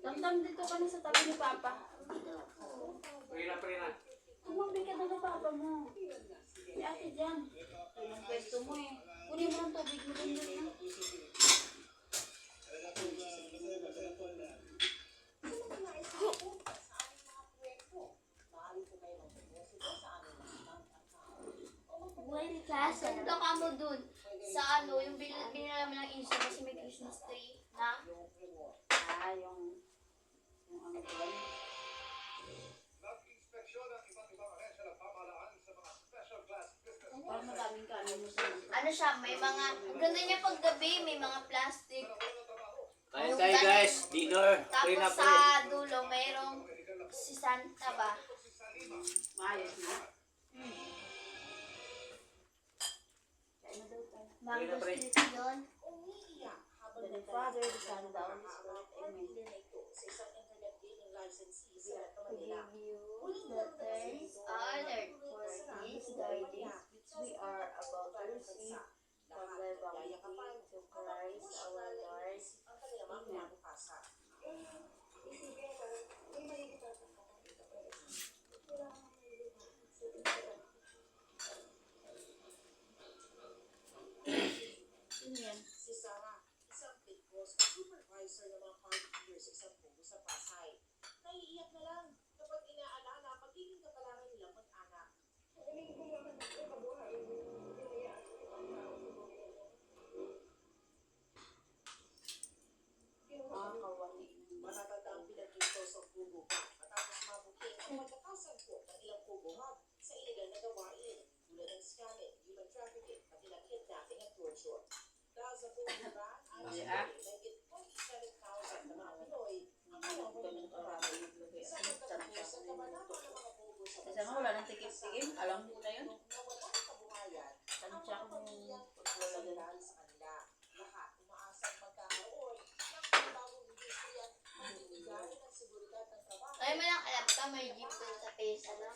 Tamtam dito ka na sa tabi ni Papa. Prina. Tumabi ka na ng Papa mo. May ate dyan. Yan ang pwesto mo eh. Kunin mo ang tubig mo rin doon na. Well, class, punta ka mo dun sa ano, yung binila mo ng Insta kasi may Christmas tree na. Yung ano ko lang. Nag-inspeksyon ang iba't ibang ahensya ng pamahalaan sa mga special class business. Parang madaming kaano mo sa Ano siya, may mga, ang ganda niya paggabi, may mga plastic. Kain tayo guys, dinner. Prina Tapos sa dulo, mayroong si Santa ba? maayos na. Kaya na daw tayo. Mango Pre. street yun. The Father, the Son, the Holy Spirit. Amen. We give you the thanks, honored for this guidance which we are about to receive from the baptism to Christ our Lord. Amen. Amen. Si Sarah, isang fitness supervisor ng mga party sa isang pugo sa Pasay. Naiiyak na lang kapag inaalala magiging kapalaran nilang mag-anak. Makakawali. Matatanda ang pinagkito sa pugo pa matapos mabuking ang pagkakasangkot ng ilang pugo hub sa iligal na gawain tulad ng scamming, human trafficking, pati na kidnapping at torture. Dahil sa pugo ba, ang higit 27,000 na mga Pinoy ang kailangan ng trabaho. Sa pagkatapos ang kabanata ng mga pugo sa Kasi nga wala nang tikim-tikim. Alam mo na yun. nawala ng kabuhayan, ang Tansya mga ko pamilyang pagwala din. pagkasalan sa kanila. Lahat umaasang magkakaroon ng panibagong industriya at magbibigay ng seguridad ng trabaho. Ay, mo lang alam ka, may jeep dun sa phase, ano?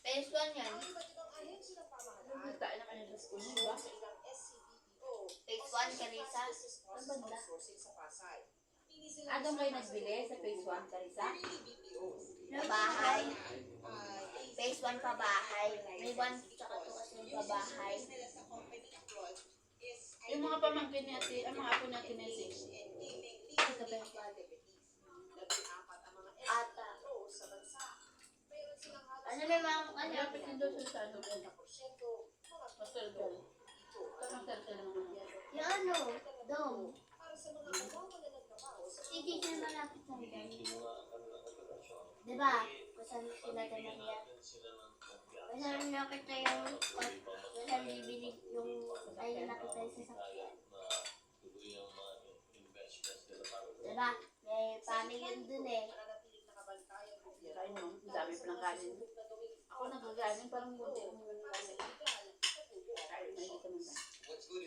Phase 1 yan. Ang iba't ibang ahensya ng pamahalaan, Nagtae na kayo sa school, di ba? sa ilang SCBPO, Phase o 1 Carissa. Business Process Outsourcing sa Pasay. Hindi sila Doon kayo nagbili sa phase 1, Carissa? BPOs. Na bahay. Ay, Phase 1 pa bahay. May 1 tsaka 2 kasi yung pa bahay. nila sa company abroad is Yung mga pamangkin ni Ate, ang mga apo ni Ate Nessie. and gaming Ito ba legal yung activities. Labing-apat ang mga Ata. SCBPOs sa bansa. Mayroon silang halos Ano may mga, ano? Malapit din doon sa ano. 90% mga Pastelgal. dito. Tamang tertel naman yan. Yung ano, dom. Para sa mga kawawalan ng trabaho sa mga Hindi siya malapit sa akin. Diba? Kung saan sila Maria. Kung saan nakita yung, kung saan bibili yung, ay nakita yung sasakyan. Diba? May panig yun dun eh. mananatiling nakabantay ang gobyerno. Kain mo, ang dami pa ng kanin. Ako nagkakanin, parang buti ang kanin. Kain na dito naman.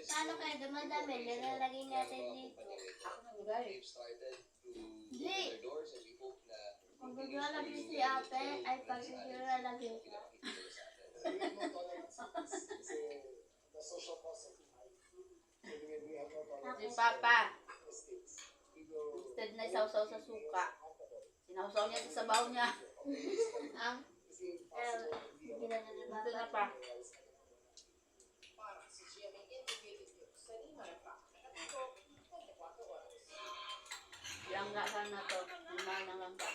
Paano kaya dumadami? Nilalagay natin dito. Ako nagkakain. Hindi. Pag naglalagay si ate, ay pag naglalagay ka. Si Papa, instead na isaw-saw sa suka, sinawsaw niya sa sabaw niya. Ang, ginano na Ito na ba? pa. Para sa GMA Integrated News, sa Lima na pa, nakatito, 24 oras. Langga sana to. Lima na langga.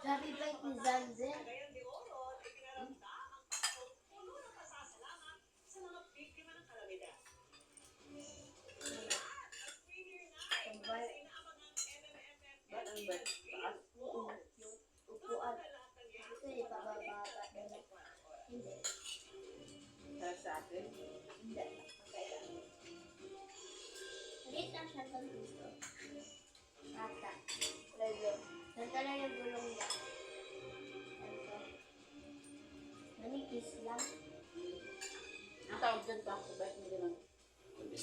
Grabe bait ni Zanzer. Ba't ang ba't? Taas? Oo. Yung upuan. Ito eh, pababa pa din. Hindi. Para sa atin. Hindi. Maliit lang siya sa gusto. Ata. Lalo. Santa na yung gulong niya. Ito. Manipis lang. Ang tawag dyan pa, sa bike mo din. Hindi.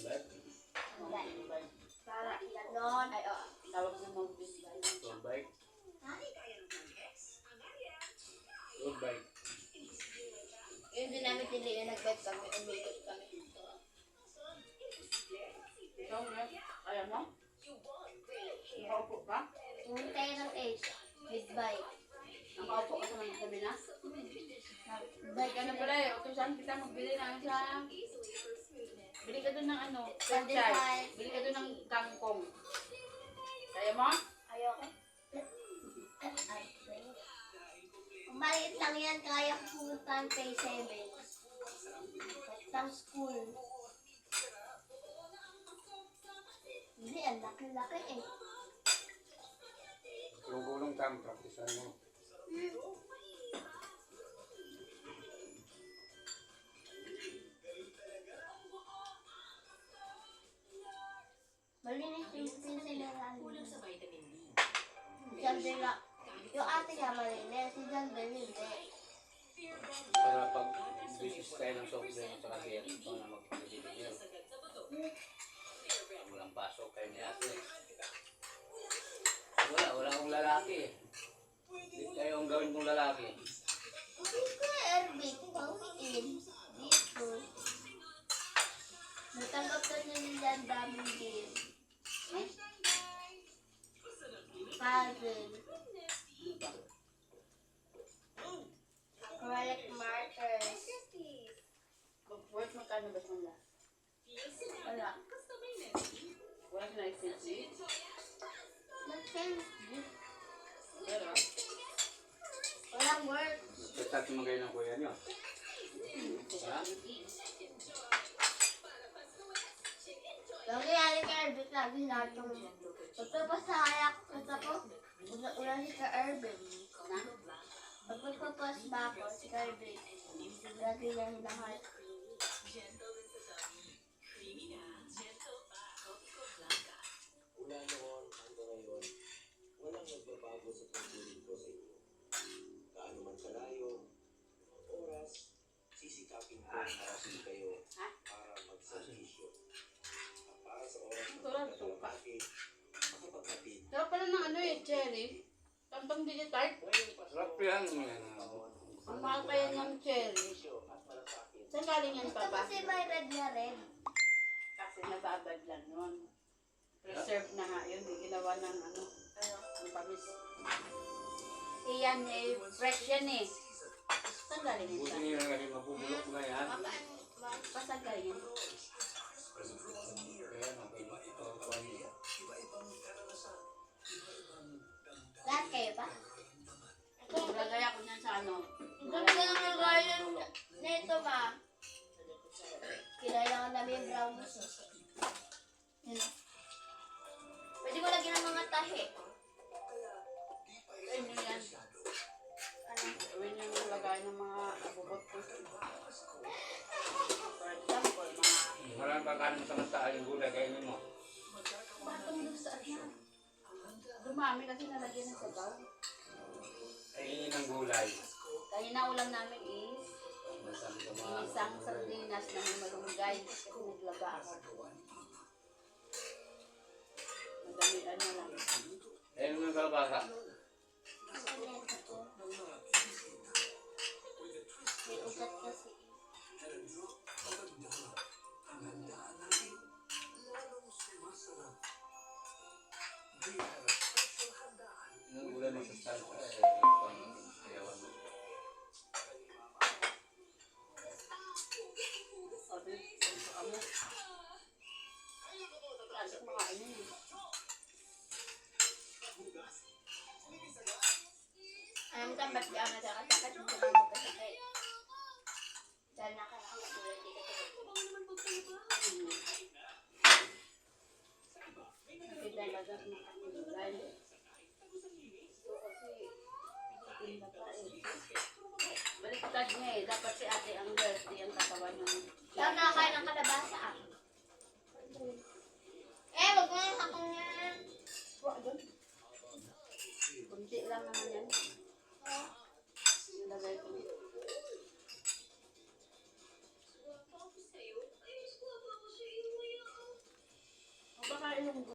Para ganon. Ay, oo. Tawag ng mga bike. Road bike. Road bike. Yun din namin Ate Lea nag-bet kami, umikot kami. Ikaw, kaya mo? Nakaupo ka? Tumunta tayo ng 8. Mid-bike. Nakaupo ka sa mga sabi na? Bike Ano pala eh, okay saan kita magbili ng sa... Bili ka doon ng ano, Pandesal. pechay. Bili ka doon ng kangkong. Kaya mo? Ayoko. Maliit lang yan, kaya ko pumunta ng Pay 7. Pang school. Hindi, ang laki-laki eh. Gulong kang praktisan mo. Malinis yung pinsel ng Kulang sa vitamin D. Jandela. Yung ate niya malinis, si Jandela hindi. Para pag business tayo ng soft drink sa kasi ito na magpapalibigyan. Sagad sa bato. Walang pasok kayo ni ate. Wala akong lalaki eh. Hindi kayo ang gawin kong lalaki. Hindi ko Erbic, pauwiin. Dito. Natanggap na niya nila ang daming game. Puzzle. Acrylic markers. Worth magkano ba sila? Wala. Wala na expensive. Mag-sense. Pero, Walang work. Katat mo kayo ng kuya niyo. Ha? Lagi yan ka Erbic, lagi lahat yung... Pagpapasa sa kaya ko ko, una si ka Erbic. na? Pagpapas ba ako si ka Erbic. Lagi yan lahat. Mula noon hanggang ngayon, walang nagbabago sa pagbuling ko sa inyo. Gaano man kalayo, ang oras, sisikapin ko ang harasin kayo para magservisyo. At para sa oras Ito lang, suka. makapaghatid. Sarap pala ng ano eh, cherry. Tantang digital. Sarap yan. Ang mahal pa yan ng cherry. Saan galing yan Ito pa ba? kasi may red na red. Kasi nababad lang yun. Preserve na nga yun. Di ginawa ng ano. Ang pamis. Iyan eh, fresh yan eh. Saan galing yan Buti siya? nyo lang mabubulok na yan. Saan galing yan? Kaya okay. Lahat kayo ba? Gagaya ko niyan sa ano. Ang ganda ng gaya nito ma. Kailangan namin yung brownies. Yun. Pwede ko lagyan ng mga tahi. Ayun yun yan. Ano? Gawin yung lagay ng mga abubot ko. For example, mga Marami pa kanin samantala yung gulay kainin mo. batong doon sa ano. Dumami kasi nalagyan ng sabaw. Kainin ng gulay. Kanina ulam namin is Masang sa mga... isang sardinas na may malunggay kasi naglaga ako. Madamian na lang. Ayun yung kalabasa. Ano ito? May ugat kasi. Yung gulay mo sa salsa. Sayawan mo. Sabi, ano? Kasi kumakain yun eh. Alam ka ba't di ako nagkakasakit? Hindi ka magkasakit. Dahil nakakatulad dito. Pinalagas na kami gulay. Ito kasi tinda pa eh. Baliktad niya eh. Dapat si ate ang healthy ang katawan ng Ikaw nakakain ng kalabasa ah. Eh, wag mo yung hakong niya.